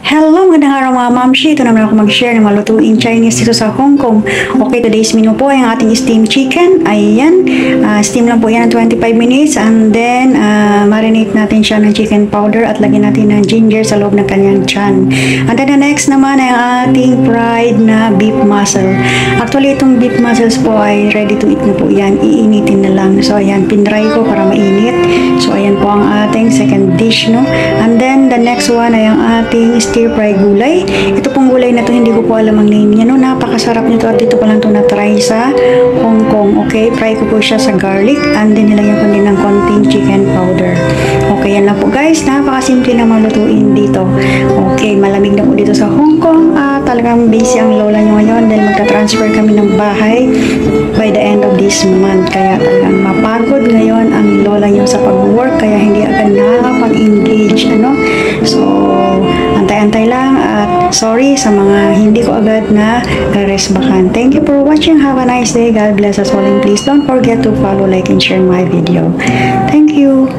Hello, magandang araw mga mamshi. Ito naman ako mag-share ng malutuing Chinese dito sa Hong Kong. Okay, today's menu po ay ang ating steamed chicken. Ayan, steam lang po yan ng 25 minutes and then marinate natin siya ng chicken powder at lagyan natin ng ginger sa loob ng kanyang tiyan. And then the next naman ay ang ating fried na beef muscle. Actually, itong beef muscles po ay ready to eat na po yan. Iinitin na lang. So, ayan, pinray ko para mainit. So, ayan po ang ating second dish, no? And then the next one ay ang ating stir-fry gulay. Ito pong gulay na to, hindi ko po alam ang name niya, no? Napakasarap nito at dito pa lang ito na-try sa Hong Kong. Okay, fry ko po siya sa garlic and then nilagyan ko din ng konting chicken powder. Okay, yan lang po guys. Napakasimple na malutuin dito. Okay, malamig na po dito sa Hong Kong. Talagang busy ang lola nyo ngayon dahil magta-transfer kami ng bahay by the end of this month. Kaya talagang mapagod ngayon ang lola nyo sa pag-work kaya hindi agad nakakapag-engage, ano? So, antay-antay lang at sorry sa mga hindi ko agad na resbakan. Thank you for watching. Have a nice day. God bless us all and please don't forget to follow, like, and share my video. Thank you.